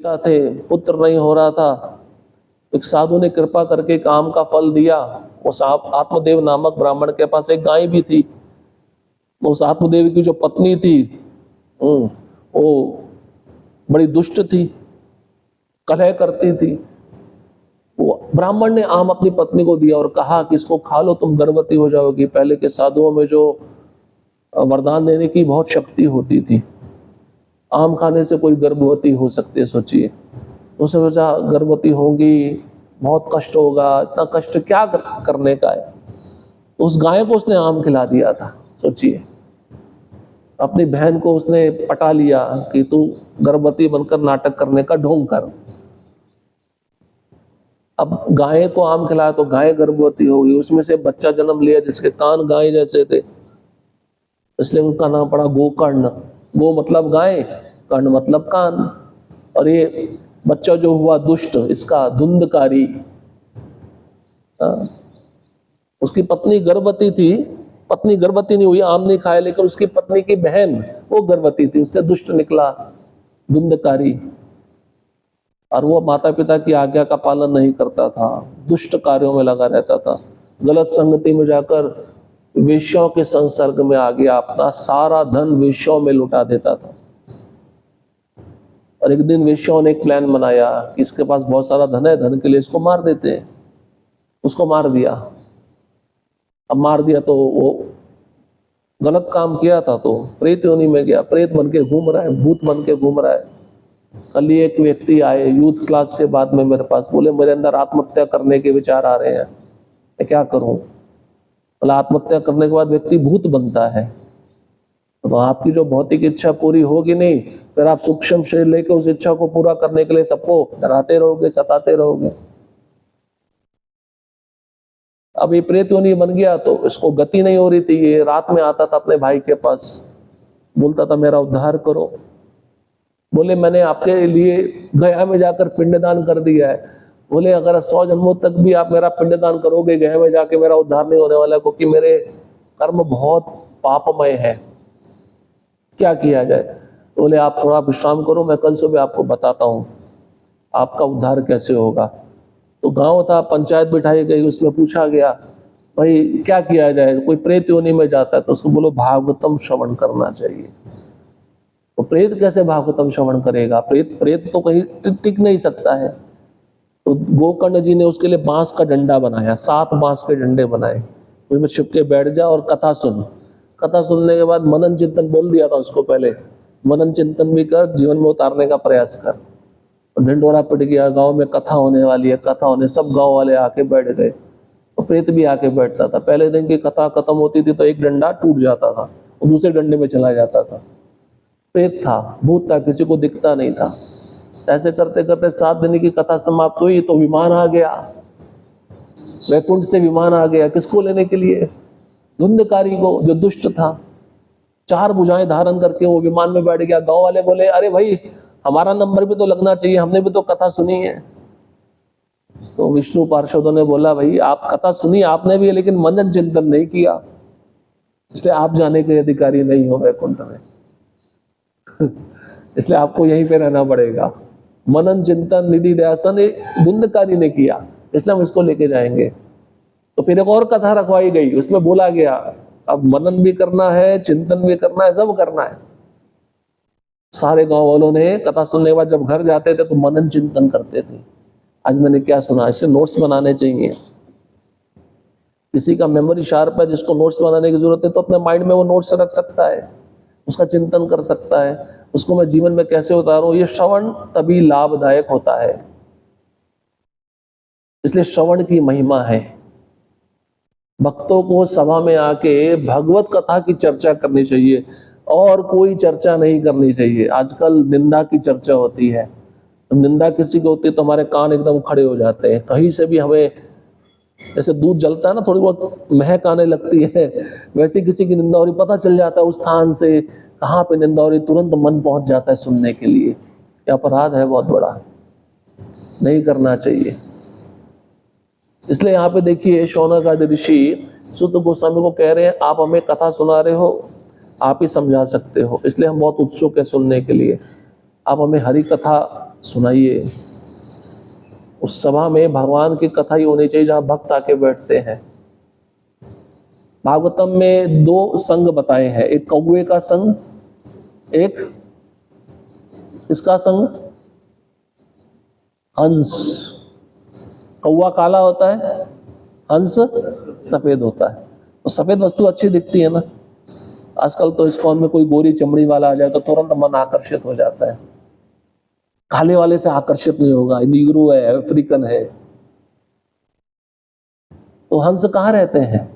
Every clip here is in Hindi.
पिता थे, पुत्र नहीं हो रहा था। एक साधु ने कृपा करके काम का फल दिया। उस आत्मदेव नामक ब्राह्मण के पास एक गाय भी थी। उस आत्मदेव की जो पत्नी थी वो बड़ी दुष्ट थी, कलह करती थी। वो ब्राह्मण ने आम अपनी पत्नी को दिया और कहा कि इसको खा लो, तुम गर्भवती हो जाओगी। पहले के साधुओं में जो वरदान देने की बहुत शक्ति होती थी, आम खाने से कोई गर्भवती हो सकती है, सोचिए। उसने सोचा गर्भवती होंगी, बहुत कष्ट होगा, इतना कष्ट क्या करने का है। तो उस गाय को उसने आम खिला दिया था, सोचिए। अपनी बहन को उसने पटा लिया कि तू गर्भवती बनकर नाटक करने का ढोंग कर। अब गाय को आम खिलाया तो गाय गर्भवती हो गई, उसमें से बच्चा जन्म लिया जिसके कान गाय जैसे थे, इसलिए उनका नाम पड़ा गोकर्ण। गो मतलब गाय, कर्ण मतलब कान। और ये बच्चा जो हुआ दुष्ट, इसका धुंधकारी। उसकी पत्नी गर्भवती थी, पत्नी गर्भवती नहीं हुई, आम नहीं खाया, लेकिन उसकी पत्नी की बहन वो गर्भवती थी, उससे दुष्ट निकला, धुंधकारी। और वो माता पिता की आज्ञा का पालन नहीं करता था, दुष्ट कार्यों में लगा रहता था, गलत संगति में जाकर वेश्याओं के संसर्ग में आ गया, अपना सारा धन वेश्याओं में लुटा देता था। और एक दिन वेश्याओं ने एक प्लान बनाया कि इसके पास बहुत सारा धन है, धन के लिए इसको मार देते हैं। उसको मार दिया। अब मार दिया तो वो गलत काम किया था, तो प्रेत योनि में गया, प्रेत बन के घूम रहा है, भूत बन के घूम रहा है। कल ही एक व्यक्ति आए यूथ क्लास के बाद में मेरे पास, बोले मेरे अंदर आत्महत्या करने के विचार आ रहे हैं, मैं क्या करूं। बोला आत्महत्या करने के बाद व्यक्ति भूत बनता है, तो आपकी जो भौतिक इच्छा पूरी होगी नहीं, फिर आप सूक्ष्म शरीर लेकर उस इच्छा को पूरा करने के लिए सबको डराते रहोगे, सताते रहोगे। अब ये प्रेत योनि बन गया तो इसको गति नहीं हो रही थी। ये रात में आता था अपने भाई के पास, बोलता था मेरा उद्धार करो। बोले मैंने आपके लिए गया में जाकर पिंडदान कर दिया है। बोले अगर 100 जन्मों तक भी आप मेरा पिंडदान करोगे, गया में जाके मेरा उद्धार नहीं होने वाला, क्योंकि मेरे कर्म बहुत पापमय है। क्या किया जाए। बोले आप थोड़ा विश्राम करो, मैं कल सुबह आपको बताता हूँ आपका उद्धार कैसे होगा। तो गांव था, पंचायत बिठाई गई, उसमें पूछा गया भाई क्या किया जाए। कोई प्रेत योनि में जाता है तो उसको बोलो भागवतम श्रवण करना चाहिए। तो प्रेत कैसे भागवतम श्रवण करेगा, प्रेत तो कहीं टिक नहीं सकता है। तो गोकर्ण जी ने उसके लिए बांस का डंडा बनाया, 7 बांस के डंडे बनाए, उसमें छिप के बैठ जा और कथा सुन। कथा सुनने के बाद मनन चिंतन बोल दिया था उसको, पहले मनन चिंतन भी कर, जीवन में उतारने का प्रयास कर। ढिंडोरा पिट गया, गांव में कथा होने वाली है, कथा होने, सब गांव वाले आके बैठ गए। तो प्रेत भी आके बैठता था। पहले दिन की कथा खत्म होती थी तो एक डंडा टूट जाता था और दूसरे डंडे में चला जाता था। प्रेत था, भूत था, किसी को दिखता नहीं था। ऐसे करते करते 7 दिन की कथा समाप्त हुई तो विमान आ गया, वैकुंठ से विमान आ गया। किसको लेने के लिए? धुंधकारी को, जो दुष्ट था। 4 भुजाएं धारण करके वो विमान में बैठ गया। गांव वाले बोले अरे भाई हमारा नंबर भी तो लगना चाहिए, हमने भी तो कथा सुनी है। तो विष्णु पार्षदों ने बोला भाई आप कथा सुनी आपने भी, लेकिन मनन चिंतन नहीं किया, इसलिए आप जाने के अधिकारी नहीं हो वैकुंठ में। इसलिए आपको यहीं पे रहना पड़ेगा। मनन चिंतन निधि ध्यासन धुंधकारी ने किया, इसलिए हम इसको लेके जाएंगे। तो फिर एक और कथा रखवाई गई, उसमें बोला गया अब मनन भी करना है, चिंतन भी करना है, सब करना है। सारे गांव वालों ने कथा सुनने के बाद जब घर जाते थे तो मनन चिंतन करते थे, आज मैंने क्या सुना, इससे नोट्स बनाने चाहिए। किसी का मेमोरी शार्प है, जिसको नोट्स बनाने की जरूरत है तो अपने माइंड में वो नोट्स रख सकता है, उसका चिंतन कर सकता है, उसको मैं जीवन में कैसे उतारूं। ये श्रवण तभी लाभदायक होता है, इसलिए श्रवण की महिमा है। भक्तों को सभा में आके भगवत कथा की चर्चा करनी चाहिए और कोई चर्चा नहीं करनी चाहिए। आजकल निंदा की चर्चा होती है, तो निंदा किसी की होती है तो हमारे कान एकदम खड़े हो जाते हैं। कहीं से भी हमें जैसे दूध जलता है ना, थोड़ी बहुत महक आने लगती है, वैसे किसी की निंदा हो रही पता चल जाता है उस स्थान से कहाँ पे निंदा हो रही, तुरंत मन पहुंच जाता है सुनने के लिए। ये अपराध है बहुत बड़ा, नहीं करना चाहिए। इसलिए यहाँ पे देखिए शौनक आदि ऋषि सुत गोस्वामी को कह रहे हैं आप हमें कथा सुना रहे हो, आप ही समझा सकते हो, इसलिए हम बहुत उत्सुक है सुनने के लिए। आप हमें हरि कथा सुनाइए। उस सभा में भगवान की कथा ही होनी चाहिए जहां भक्त आके बैठते हैं। भागवतम में 2 संग बताए हैं, एक कौवे का संग, एक किसका संग? हंस। कौवा काला होता है, हंस सफेद होता है। तो सफेद वस्तु अच्छी दिखती है ना। आजकल तो इस्कॉन में कोई गोरी चमड़ी वाला आ जाए तो तुरंत मन आकर्षित हो जाता है। काले वाले से आकर्षित नहीं होगा, नीग्रो है, अफ्रीकन है। तो हंस कहाँ रहते हैं?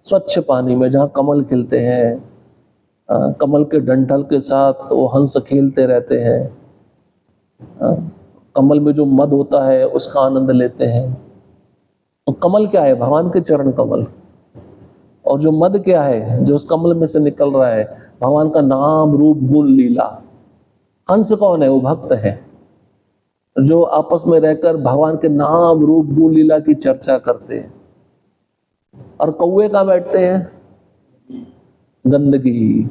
स्वच्छ पानी में, जहां कमल खिलते हैं। कमल के डंठल के साथ वो हंस खेलते रहते हैं। कमल में जो मद होता है उसका आनंद लेते हैं। तो कमल क्या है? भगवान के चरण कमल। और जो मद क्या है जो उस कमल में से निकल रहा है? भगवान का नाम रूप गुण लीला। हंस कौन है? वो भक्त है जो आपस में रहकर भगवान के नाम रूप गुण लीला की चर्चा करते हैं। और कौवे कहाँ बैठते हैं? गंदगी,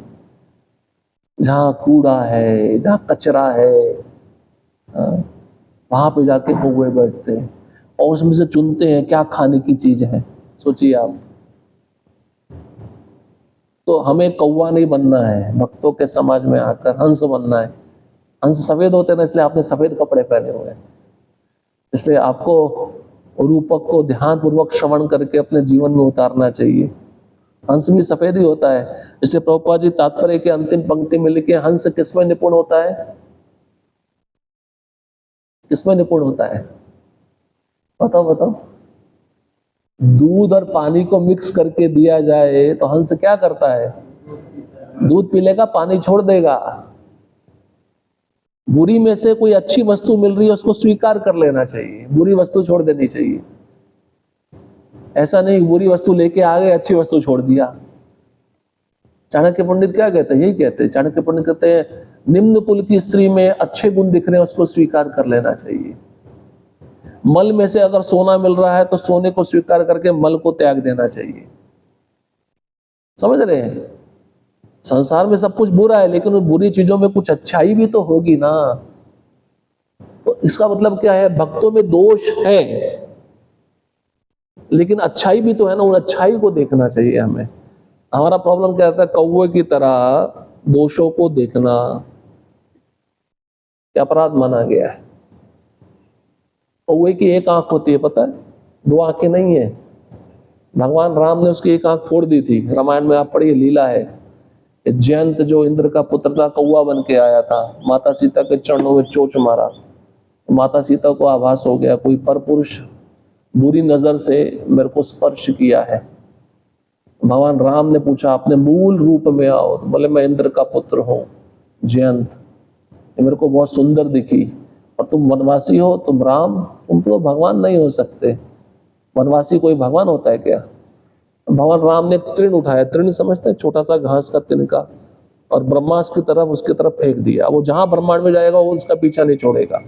जहां कूड़ा है, जहां कचरा है, वहां पे जाके कौवे बैठते हैं और उसमें से चुनते हैं क्या खाने की चीज है। सोचिए आप। तो हमें कौवा नहीं बनना है, भक्तों के समाज में आकर हंस बनना है। हंस सफेद होते हैं ना, इसलिए आपने सफेद कपड़े पहने हुए हैं। इसलिए आपको रूपक को ध्यान पूर्वक श्रवण करके अपने जीवन में उतारना चाहिए। हंस भी सफेद ही होता है। इसलिए प्रभुपाद जी तात्पर्य के अंतिम पंक्ति में लिखे, हंस किसमें निपुण होता है? किसमें निपुण होता है? बताओ बताओ। दूध और पानी को मिक्स करके दिया जाए तो हंस क्या करता है? दूध पी लेगा, पानी छोड़ देगा। बुरी में से कोई अच्छी वस्तु मिल रही है उसको स्वीकार कर लेना चाहिए, बुरी वस्तु छोड़ देनी चाहिए। ऐसा नहीं बुरी वस्तु लेके आ गए, अच्छी वस्तु छोड़ दिया। चाणक्य पंडित क्या कहते हैं? यही कहते हैं। चाणक्य पंडित कहते हैं निम्न कुल की स्त्री में अच्छे गुण दिख रहे हैं उसको स्वीकार कर लेना चाहिए। मल में से अगर सोना मिल रहा है तो सोने को स्वीकार करके मल को त्याग देना चाहिए। समझ रहे हैं? संसार में सब कुछ बुरा है लेकिन उन बुरी चीजों में कुछ अच्छाई भी तो होगी ना। तो इसका मतलब क्या है? भक्तों में दोष है लेकिन अच्छाई भी तो है ना, उन अच्छाई को देखना चाहिए हमें। हमारा प्रॉब्लम क्या रहता है? कौवे की तरह दोषों को देखना क्या अपराध माना गया है। कौवे की एक आंख होती है, पता है? 2 आंखें नहीं है। भगवान राम ने उसकी एक आंख फोड़ दी थी। रामायण में आप पढ़िए, लीला है। जयंत जो इंद्र का पुत्र था कौवा बन के आया था, माता सीता के चरणों में चोंच मारा। माता सीता को आभास हो गया कोई परपुरुष बुरी नजर से मेरे को स्पर्श किया है। भगवान राम ने पूछा अपने मूल रूप में आओ। बोले मैं इंद्र का पुत्र हूँ जयंत, मेरे को बहुत सुंदर दिखी और तुम वनवासी हो, तुम राम, तुम तो भगवान नहीं हो सकते। वनवासी कोई भगवान होता है क्या? भगवान राम ने तृण उठाया, तृण समझते हैं, छोटा सा घास का तिनका, और ब्रह्मास्त्र की तरफ उसकी तरफ फेंक दिया। वो जहां ब्रह्मांड में जाएगा वो उसका पीछा नहीं छोड़ेगा।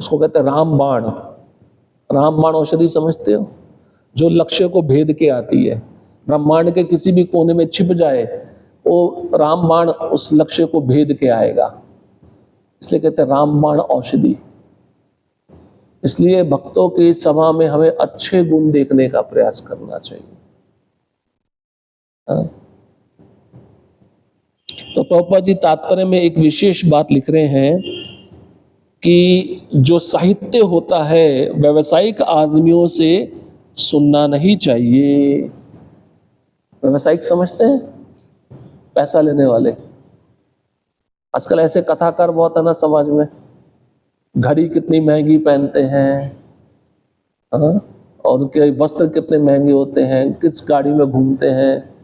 उसको कहते हैं रामबाण। रामबाण औषधि समझते हो, जो लक्ष्य को भेद के आती है। ब्रह्मांड के किसी भी कोने में छिप जाए वो रामबाण उस लक्ष्य को भेद के आएगा, इसलिए कहते हैं रामबाण औषधि। इसलिए भक्तों की सभा में हमें अच्छे गुण देखने का प्रयास करना चाहिए। तो प्रभुपाद जी तात्पर्य में एक विशेष बात लिख रहे हैं कि जो साहित्य होता है व्यावसायिक आदमियों से सुनना नहीं चाहिए। व्यावसायिक समझते हैं? पैसा लेने वाले। आजकल ऐसे कथाकार बहुत है ना समाज में। घड़ी कितनी महंगी पहनते हैं, और उनके वस्त्र कितने महंगे होते हैं, किस गाड़ी में घूमते हैं,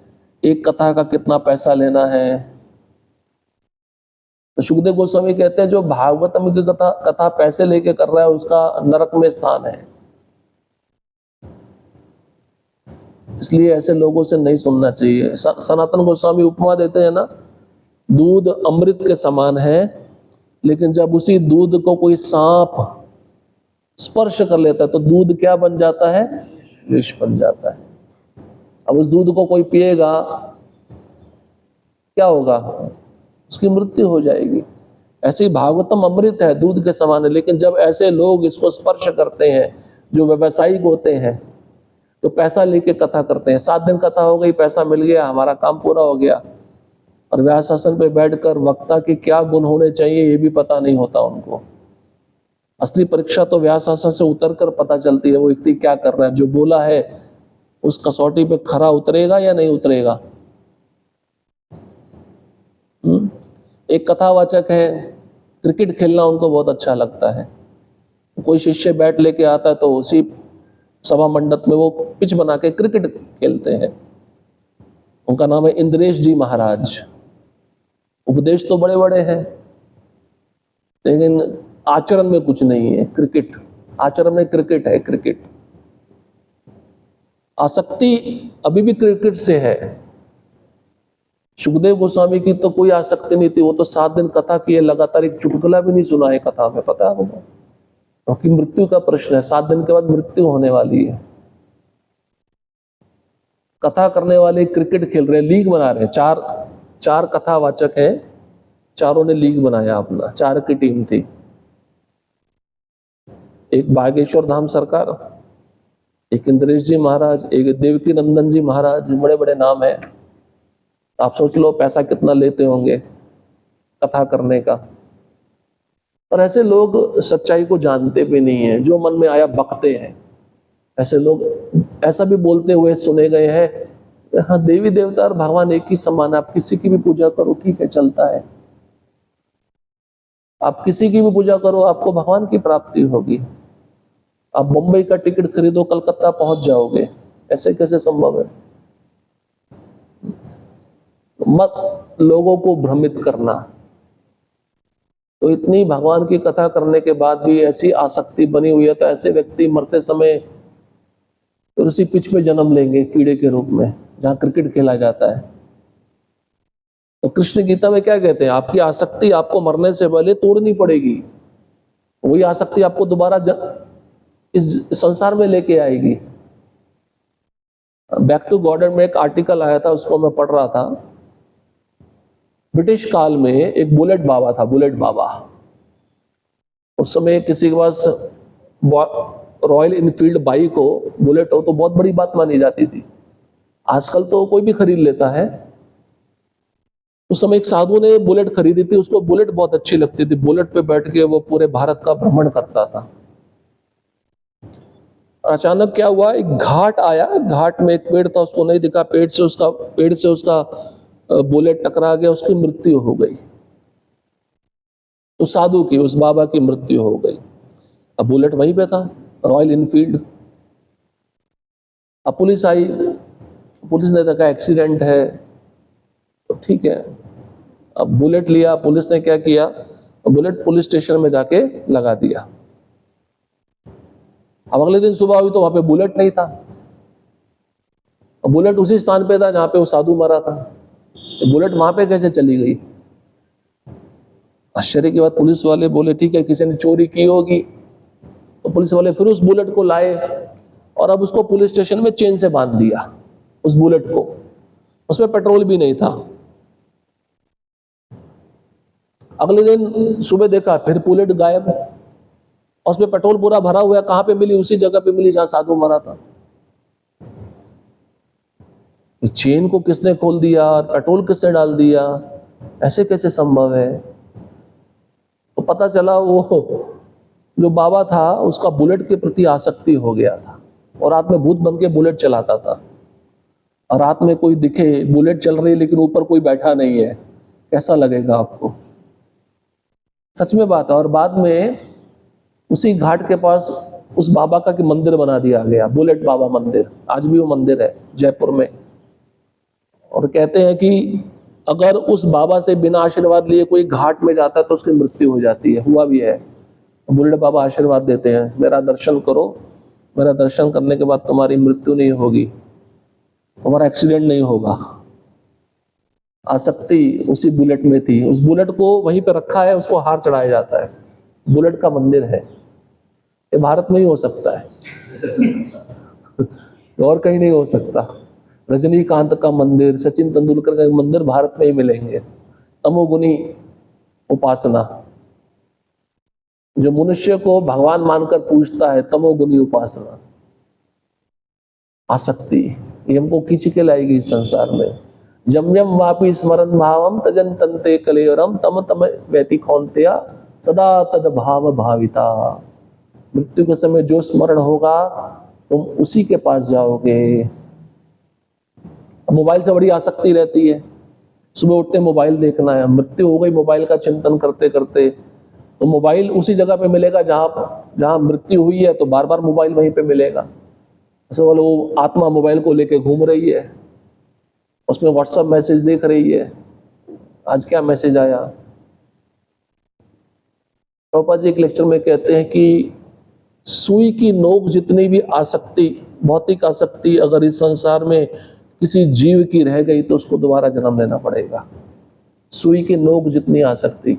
एक कथा का कितना पैसा लेना है। तो सुखदेव गोस्वामी कहते हैं जो भागवतम की कथा पैसे लेके कर रहा है उसका नरक में स्थान है। इसलिए ऐसे लोगों से नहीं सुनना चाहिए। सनातन गोस्वामी उपमा देते हैं ना, दूध अमृत के समान है, लेकिन जब उसी दूध को कोई सांप स्पर्श कर लेता है तो दूध क्या बन जाता है? विष बन जाता है। अब उस दूध को कोई पिएगा क्या होगा? उसकी मृत्यु हो जाएगी। ऐसे ही भागवतम अमृत है, दूध के समान है, लेकिन जब ऐसे लोग इसको स्पर्श करते हैं जो व्यवसायिक होते हैं, तो पैसा लेके कथा करते हैं। 7 दिन कथा हो गई, पैसा मिल गया, हमारा काम पूरा हो गया। और व्यास आसन पे बैठकर वक्ता के क्या गुण होने चाहिए ये भी पता नहीं होता उनको। असली परीक्षा तो व्यास आसन से उतरकर पता चलती है वो व्यक्ति क्या कर रहा है, जो बोला है उस कसौटी पे खरा उतरेगा या नहीं उतरेगा। एक कथावाचक है, क्रिकेट खेलना उनको बहुत अच्छा लगता है। कोई शिष्य बैट लेके आता है तो उसी सभा मंडप में वो पिच बना के क्रिकेट खेलते हैं। उनका नाम है इंद्रेश जी महाराज। उपदेश तो बड़े बड़े हैं, लेकिन आचरण में कुछ नहीं है। क्रिकेट आचरण में क्रिकेट है, क्रिकेट। आसक्ति अभी भी क्रिकेट से है। सुखदेव गोस्वामी की तो कोई आसक्ति नहीं थी, वो तो 7 दिन कथा किए लगातार, एक चुटकुला भी नहीं सुना है कथा में, पता है आपको? क्योंकि मृत्यु का प्रश्न है, 7 दिन के बाद मृत्यु होने वाली है। कथा करने वाले क्रिकेट खेल रहे हैं, लीग बना रहे हैं। चार कथावाचक हैं, चारों ने लीग बनाया अपना, 4 की टीम थी। एक बागेश्वर धाम सरकार, एक इंद्रेश जी महाराज, एक देवकी नंदन जी महाराज, बड़े बड़े नाम है। आप सोच लो पैसा कितना लेते होंगे कथा करने का। और ऐसे लोग सच्चाई को जानते भी नहीं है, जो मन में आया बकते हैं। ऐसे लोग ऐसा भी बोलते हुए सुने गए हैं, हाँ देवी देवता और भगवान एक ही समान है, आप किसी की भी पूजा करो, ठीक है, चलता है। आप किसी की भी पूजा करो, आपको भगवान की प्राप्ति होगी। आप मुंबई का टिकट खरीदो, कलकत्ता पहुंच जाओगे। ऐसे कैसे संभव है? मत लोगों को भ्रमित करना। तो इतनी भगवान की कथा करने के बाद भी ऐसी आसक्ति बनी हुई है, तो ऐसे व्यक्ति मरते समय फिर उसी पिच पे जन्म लेंगे, कीड़े के रूप में, जहां क्रिकेट खेला जाता है। तो कृष्ण गीता में क्या कहते हैं? आपकी आसक्ति आपको मरने से पहले तोड़नी पड़ेगी। वही आसक्ति आपको दोबारा इस संसार में लेके आएगी। बैक टू गॉडर में एक आर्टिकल आया था, उसको मैं पढ़ रहा था। ब्रिटिश काल में एक बुलेट बाबा था, बुलेट बाबा। उस समय किसी के पास रॉयल इनफील्ड बाइक हो, बुलेट हो, तो बहुत बड़ी बात मानी जाती थी। आजकल तो कोई भी खरीद लेता है। उस समय एक साधु ने बुलेट खरीदी थी, उसको बुलेट बहुत अच्छी लगती थी। बुलेट पे बैठ के वो पूरे भारत का भ्रमण करता था। अचानक क्या हुआ, एक घाट आया, घाट में एक पेड़ था, उसको नहीं दिखा, पेड़ से उसका बुलेट टकरा गया, उसकी मृत्यु हो गई। तो साधु की, उस बाबा की मृत्यु हो गई। अब बुलेट वहीं पे था, रॉयल इनफील्ड। अब पुलिस आई, पुलिस ने देखा एक्सीडेंट है, तो ठीक है। अब बुलेट लिया, पुलिस ने क्या किया, बुलेट पुलिस स्टेशन में जाके लगा दिया। अब अगले दिन सुबह हुई तो वहां पे बुलेट नहीं था। बुलेट उसी स्थान पे था जहां पे वो साधु मरा था। बुलेट वहां पे कैसे चली गई? आश्चर्य की बात, पुलिस वाले बोले ठीक है, किसी ने चोरी की होगी। तो पुलिस वाले फिर उस बुलेट को लाए और अब उसको पुलिस स्टेशन में चेन से बांध दिया, उस बुलेट को। उसमें पेट्रोल भी नहीं था। अगले दिन सुबह देखा, फिर बुलेट गायब। उसमें पेट्रोल पूरा भरा हुआ है, कहां पे मिली? उसी जगह पे मिली जहां साधु मरा था। चेन को किसने खोल दिया, पेट्रोल किसने डाल दिया? ऐसे कैसे संभव है? तो पता चला वो जो बाबा था उसका बुलेट के प्रति आसक्ति हो गया था और रात में भूत बन के बुलेट चलाता था। और रात में कोई दिखे, बुलेट चल रही है लेकिन ऊपर कोई बैठा नहीं है, कैसा लगेगा आपको? सच में बात है। और बाद में उसी घाट के पास उस बाबा का मंदिर बना दिया गया, बुलेट बाबा मंदिर। आज भी वो मंदिर है जयपुर में। और कहते हैं कि अगर उस बाबा से बिना आशीर्वाद लिए कोई घाट में जाता है तो उसकी मृत्यु हो जाती है। हुआ भी है। बुलेट बाबा आशीर्वाद देते हैं, मेरा दर्शन करो, मेरा दर्शन करने के बाद तुम्हारी मृत्यु नहीं होगी, तुम्हारा एक्सीडेंट नहीं होगा। आसक्ति उसी बुलेट में थी। उस बुलेट को वहीं पे रखा है, उसको हार चढ़ाया जाता है। बुलेट का मंदिर है। ये भारत में ही हो सकता है और कहीं नहीं हो सकता। रजनीकांत का मंदिर, सचिन तेंदुलकर का मंदिर भारत में ही मिलेंगे। तमोगुनी उपासना। जो मनुष्य को भगवान मानकर पूजता है, तमोगुनी उपासना, आसक्ति, ये हमको खींच के लाएगी इस संसार में। जम यम वापि स्मरण भावम तजन तंते कलेवरम तम तम व्यतिखौन्त्या सदा तद भाव भाविता। मृत्यु के समय जो स्मरण होगा तुम उसी के पास जाओगे। मोबाइल से बड़ी आसक्ति रहती है, सुबह उठते मोबाइल देखना है, मृत्यु हो गई मोबाइल का चिंतन करते करते, तो मोबाइल उसी जगह पे मिलेगा जहां मृत्यु हुई है, तो बार बार मोबाइल वहीं पे मिलेगा। ऐसे वाले वो आत्मा मोबाइल को लेके घूम रही है, उसमें व्हाट्सएप मैसेज देख रही है, आज क्या मैसेज आया। प्रभुपाद जी एक लेक्चर में कहते हैं कि सुई की नोक जितनी भी आसक्ति, भौतिक आसक्ति अगर इस संसार में किसी जीव की रह गई तो उसको दोबारा जन्म लेना पड़ेगा। सुई की नोक जितनी आसक्ति।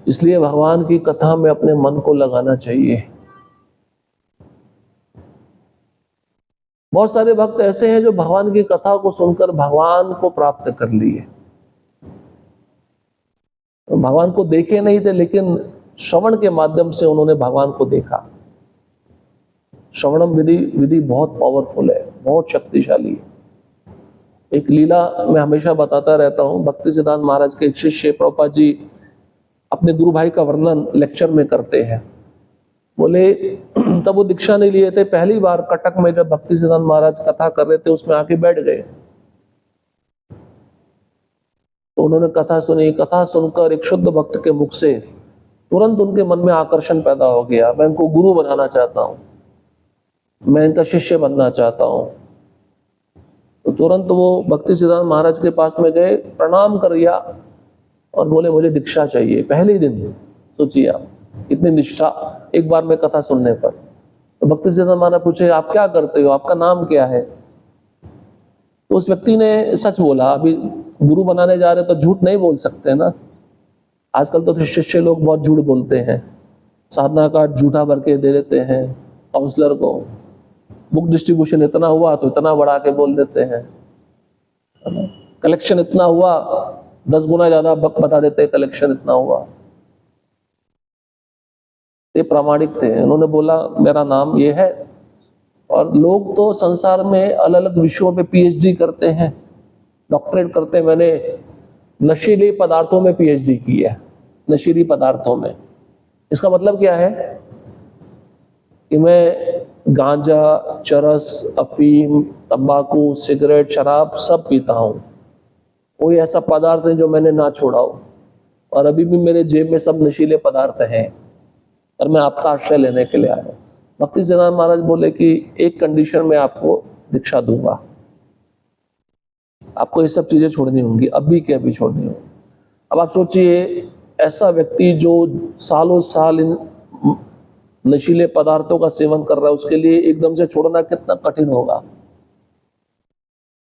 इसलिए भगवान की कथा में अपने मन को लगाना चाहिए। बहुत सारे भक्त ऐसे हैं जो भगवान की कथा को सुनकर भगवान को प्राप्त कर लिए, भगवान को देखे नहीं थे लेकिन श्रवण के माध्यम से उन्होंने भगवान को देखा। श्रवणम विधि बहुत पावरफुल है, बहुत शक्तिशाली है। एक लीला मैं हमेशा बताता रहता हूं। भक्ति सिद्धांत महाराज के एक शिष्य प्रभुपाद जी अपने गुरु भाई का वर्णन लेक्चर में करते हैं। बोले तब वो दीक्षा नहीं लिए थे, पहली बार कटक में जब भक्ति सिद्धांत महाराज कथा कर रहे थे उसमें आके बैठ गए। तो उन्होंने कथा सुनी। कथा सुनकर एक शुद्ध भक्त के मुख से तुरंत उनके मन में आकर्षण पैदा हो गया, मैं इनको गुरु बनाना चाहता हूं, मैं इनका शिष्य बनना चाहता हूं। तो तुरंत वो भक्ति सिद्धांत महाराज के पास में गए, प्रणाम कर दिया और बोले मुझे दीक्षा चाहिए। पहले ही दिन, सोचिए आप, इतनी निष्ठा एक बार में कथा सुनने पर। तो भक्ति सिद्धांत महाराज पूछे आप क्या करते हो, आपका नाम क्या है? तो उस व्यक्ति ने सच बोला। अभी गुरु बनाने जा रहे तो झूठ नहीं बोल सकते ना। आजकल तो शिष्य लोग बहुत झूठ बोलते हैं, साधना कार्ड झूठा भर के दे देते हैं काउंसलर को, बुक डिस्ट्रीब्यूशन इतना हुआ तो इतना बढ़ा के बोल देते हैं, कलेक्शन इतना हुआ 10 गुना ज्यादा बता देते हैं कलेक्शन इतना हुआ। ये प्रामाणिक थे, उन्होंने बोला मेरा नाम ये है। और लोग तो संसार में अलग अलग विषयों पे पीएचडी करते हैं, डॉक्टरेट करते हैं। मैंने नशीले पदार्थों में पीएचडी की है, नशीली पदार्थों में। इसका मतलब क्या है कि मैं गांजा, चरस, अफीम, तंबाकू, सिगरेट, शराब सब पीता हूँ। कोई ऐसा पदार्थ है जो मैंने ना छोड़ा हो, और अभी भी मेरे जेब में सब नशीले पदार्थ हैं और मैं आपका आश्रय लेने के लिए आया। भक्ति सिद्धांत महाराज बोले कि एक कंडीशन में आपको दीक्षा दूंगा, आपको ये सब चीजें छोड़नी होंगी, अभी के अभी छोड़नी होंगी। अब आप सोचिए, ऐसा व्यक्ति जो सालों साल इन नशीले पदार्थों का सेवन कर रहा है, उसके लिए एकदम से छोड़ना कितना कठिन होगा।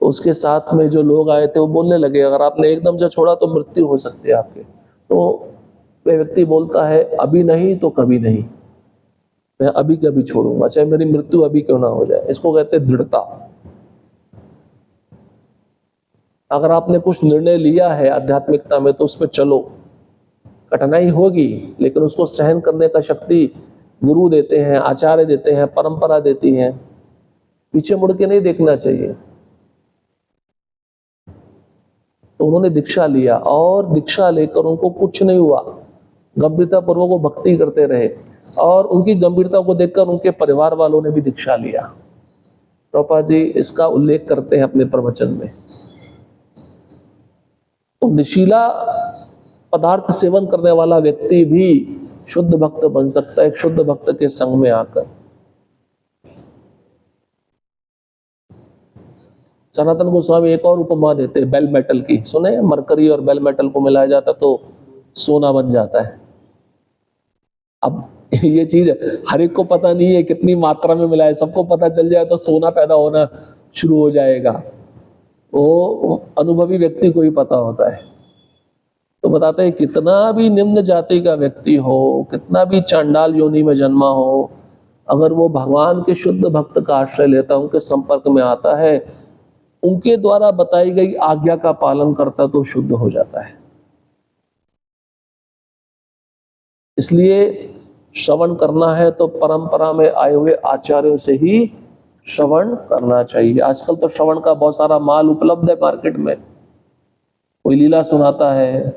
तो उसके साथ में जो लोग आए थे वो बोलने लगे अगर आपने एकदम से छोड़ा तो मृत्यु हो सकती है आपके। तो वह व्यक्ति बोलता है अभी नहीं तो कभी नहीं, मैं अभी कभी छोड़ूंगा, चाहे मेरी मृत्यु अभी क्यों ना हो जाए। इसको कहते हैं दृढ़ता। अगर आपने कुछ निर्णय लिया है आध्यात्मिकता में तो उस पर चलो, कठिनाई होगी लेकिन उसको सहन करने का शक्ति गुरु देते हैं, आचार्य देते हैं, परंपरा देती है। पीछे मुड़ के नहीं देखना चाहिए। तो उन्होंने दीक्षा लिया और दीक्षा लेकर उनको कुछ नहीं हुआ, गंभीरता पूर्वक वो भक्ति करते रहे और उनकी गंभीरता को देखकर उनके परिवार वालों ने भी दीक्षा लिया। प्रभुपाद जी इसका उल्लेख करते हैं अपने प्रवचन में। तो नशीला पदार्थ सेवन करने वाला व्यक्ति भी शुद्ध भक्त बन सकता है, एक शुद्ध भक्त के संग में आकर। सनातन गोस्वामी एक और उपमा देते हैं बेल मेटल की, सुने? मरकरी और बेल मेटल को मिलाया जाता तो सोना बन जाता है। अब ये चीज हर एक को पता नहीं है कितनी मात्रा में मिलाए, सबको पता चल जाए तो सोना पैदा होना शुरू हो जाएगा। वो अनुभवी व्यक्ति को ही पता होता है। तो बताते हैं कितना भी निम्न जाति का व्यक्ति हो, कितना भी चांडाल योनि में जन्मा हो, अगर वो भगवान के शुद्ध भक्त का आश्रय लेता है, उनके संपर्क में आता है, उनके द्वारा बताई गई आज्ञा का पालन करता तो शुद्ध हो जाता है। इसलिए श्रवण करना है तो परंपरा में आए हुए आचार्यों से ही श्रवण करना चाहिए। आजकल तो श्रवण का बहुत सारा माल उपलब्ध है मार्केट में, कोई लीला सुनाता है,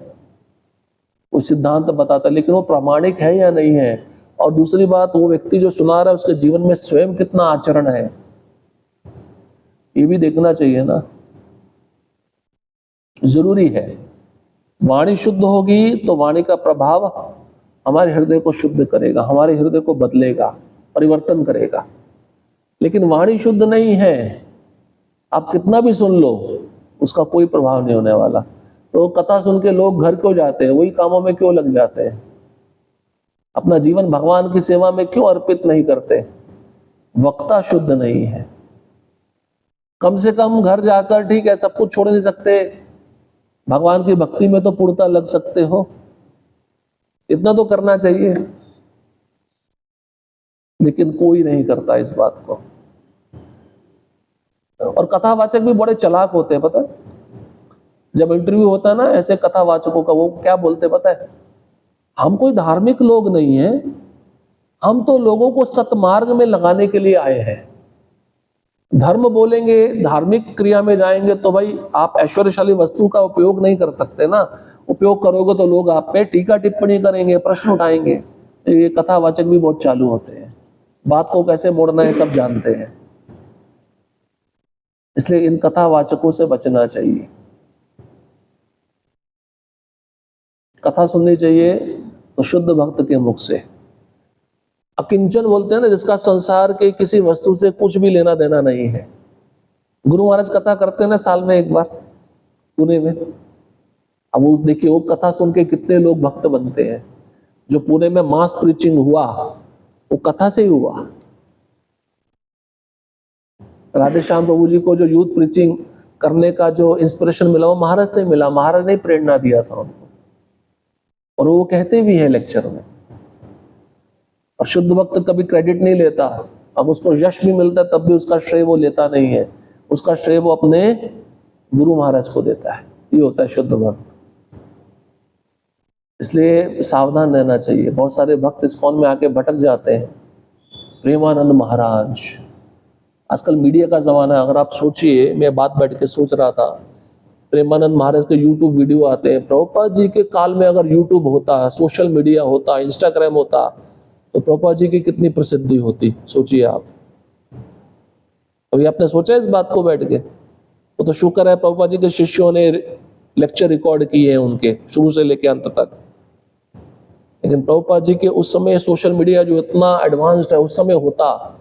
कोई सिद्धांत बताता है, लेकिन वो प्रामाणिक है या नहीं है। और दूसरी बात, वो व्यक्ति जो सुना रहा है उसके जीवन में स्वयं कितना आचरण है, ये भी देखना चाहिए ना। जरूरी है, वाणी शुद्ध होगी तो वाणी का प्रभाव हमारे हृदय को शुद्ध करेगा, हमारे हृदय को बदलेगा, परिवर्तन करेगा। लेकिन वाणी शुद्ध नहीं है, आप कितना भी सुन लो उसका कोई प्रभाव नहीं होने वाला। तो कथा सुन के लोग घर क्यों जाते हैं, वही कामों में क्यों लग जाते हैं, अपना जीवन भगवान की सेवा में क्यों अर्पित नहीं करते? वक्ता शुद्ध नहीं है। कम से कम घर जाकर, ठीक है सब कुछ छोड़ नहीं सकते, भगवान की भक्ति में तो पूर्णता लग सकते हो, इतना तो करना चाहिए। लेकिन कोई नहीं करता इस बात को। और कथावाचक भी बड़े चालाक होते हैं, पता है? जब इंटरव्यू होता है ना ऐसे कथावाचकों का, वो क्या बोलते हैं पता है? हम कोई धार्मिक लोग नहीं हैं, हम तो लोगों को सतमार्ग में लगाने के लिए आए हैं। धर्म बोलेंगे, धार्मिक क्रिया में जाएंगे तो भाई आप ऐश्वर्यशाली वस्तु का उपयोग नहीं कर सकते ना। उपयोग करोगे तो लोग आप पे टीका टिप्पणी करेंगे, प्रश्न उठाएंगे। ये कथावाचक भी बहुत चालू होते हैं, बात को कैसे मोड़ना है सब जानते हैं। इसलिए इन कथावाचकों से बचना चाहिए। कथा सुननी चाहिए तो शुद्ध भक्त के मुख से। अकिंचन बोलते हैं ना, जिसका संसार के किसी वस्तु से कुछ भी लेना देना नहीं है। गुरु महाराज कथा करते हैं ना साल में एक बार पुणे में। अब वो देखिए, वो कथा सुन के कितने लोग भक्त बनते हैं। जो पुणे में मास प्रीचिंग हुआ वो कथा से ही हुआ। राधे श्याम प्रभु जी को जो यूथ प्रीचिंग करने का जो इंस्पिरेशन मिला वो महाराज से मिला। महाराज ने प्रेरणा दिया था उनको, और वो कहते भी है लेक्चर में। और शुद्ध भक्त कभी क्रेडिट नहीं लेता। अब उसको यश भी मिलता है तब भी उसका श्रेय वो लेता नहीं है, उसका श्रेय वो अपने गुरु महाराज को देता है। ये होता है शुद्ध भक्त। इसलिए सावधान रहना चाहिए। बहुत सारे भक्त इस्कॉन में आके भटक जाते हैं। प्रेमानंद महाराज, आजकल मीडिया का जमाना है। अगर आप सोचिए, मैं बात बैठ के सोच रहा था, प्रेमानंद महाराज के यूट्यूब वीडियो आते हैं। प्रभुपाद जी के काल में अगर यूट्यूब होता, सोशल मीडिया होता, इंस्टाग्राम होता, तो प्रभुपाद जी की कितनी प्रसिद्धि होती, सोचिए आप। अभी आपने सोचा इस बात को बैठ के? वो तो शुक्र है प्रभुपाद जी के शिष्यों ने लेक्चर रिकॉर्ड किए हैं उनके, शुरू से लेकर अंत तक। लेकिन प्रभुपाद जी के उस समय सोशल मीडिया जो इतना एडवांस्ड है, उस समय होता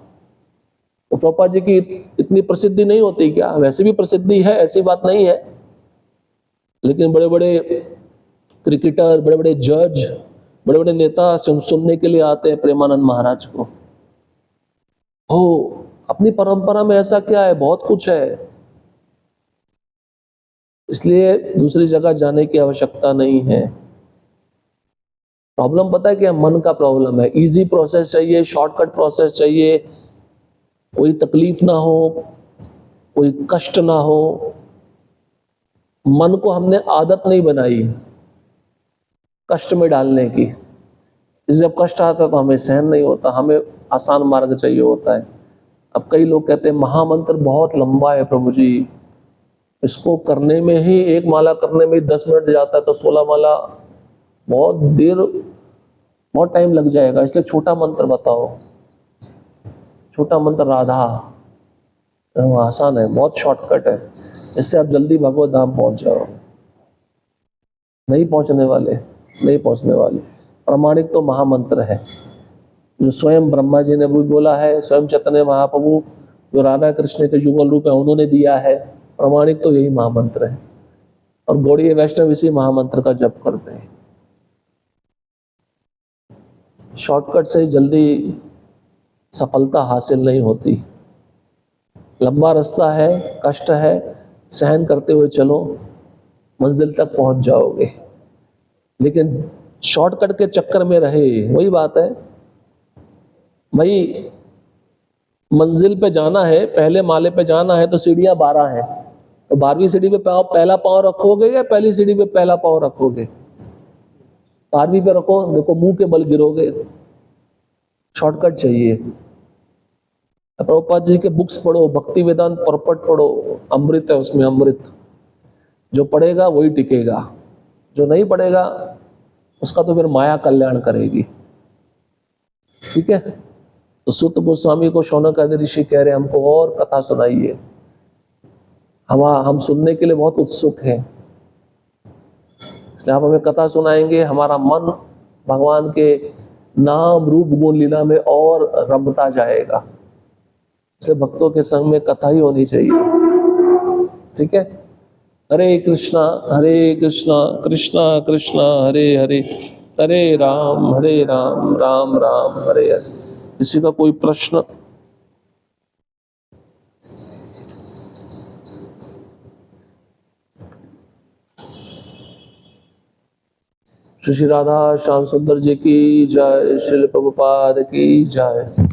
तो प्रभुपाद जी की इतनी प्रसिद्धि नहीं होती क्या? वैसे भी प्रसिद्धि है, ऐसी बात नहीं है। लेकिन बड़े बड़े क्रिकेटर, बड़े बड़े जज, बड़े बड़े नेता सुनने के लिए आते हैं प्रेमानंद महाराज को। हो, अपनी परंपरा में ऐसा क्या है? बहुत कुछ है। इसलिए दूसरी जगह जाने की आवश्यकता नहीं है। प्रॉब्लम पता है क्या? मन का प्रॉब्लम है। इजी प्रोसेस चाहिए, शॉर्टकट प्रोसेस चाहिए, कोई तकलीफ ना हो, कोई कष्ट ना हो। मन को हमने आदत नहीं बनाई कष्ट में डालने की। जब कष्ट आता है तो हमें सहन नहीं होता, हमें आसान मार्ग चाहिए होता है। अब कई लोग कहते हैं महामंत्र बहुत लंबा है प्रभु जी, इसको करने में ही, एक माला करने में 10 मिनट जाता है, तो 16 माला बहुत देर, बहुत टाइम लग जाएगा। इसलिए छोटा मंत्र बताओ। छोटा मंत्र राधा, आसान है, बहुत शॉर्टकट है, इससे आप जल्दी भगवत धाम पहुंच जाओ। नहीं पहुंचने वाले, नहीं पहुंचने वाले। प्रामाणिक तो महामंत्र है, जो स्वयं ब्रह्मा जी ने भी बोला है, स्वयं चैतन्य महाप्रभु जो राधा कृष्ण के युगल रूप है उन्होंने दिया है। प्रामाणिक तो यही महामंत्र है। और गौड़ीय वैष्णव इसी महामंत्र का जप करते हैं। शॉर्टकट से जल्दी सफलता हासिल नहीं होती। लंबा रास्ता है, कष्ट है, सहन करते हुए चलो, मंजिल तक पहुंच जाओगे। लेकिन शॉर्टकट के चक्कर में रहे, वही बात है भाई। मंजिल पे जाना है, पहले माले पे जाना है तो सीढ़ियां 12 हैं। तो 12वीं सीढ़ी पे पहला पाँव रखोगे या पहली सीढ़ी पे पहला पाँव रखोगे? 12वीं पे रखो, देखो मुंह के बल गिरोगे। शॉर्टकट चाहिए। प्रभुपाद जी के बुक्स पढ़ो, भक्ति वेदांत परपट पढ़ो, अमृत है उसमें, अमृत। जो पढ़ेगा वही टिकेगा, जो नहीं पढ़ेगा उसका तो फिर माया कल्याण करेगी। ठीक है। तो सुत गोस्वामी को शौनक आदि ऋषि कह रहे हमको और कथा सुनाइए, हम सुनने के लिए बहुत उत्सुक हैं, इसलिए आप हमें कथा सुनाएंगे, हमारा मन भगवान के नाम रूप गुण लीला में और रमता जाएगा। इसलिए भक्तों के संग में कथा ही होनी चाहिए। ठीक है। हरे कृष्णा कृष्णा कृष्णा हरे हरे, हरे राम राम राम हरे हरे। किसी का कोई प्रश्न? श्री राधा श्याम सुंदर जी की जय, श्रील प्रभुपाद की जय।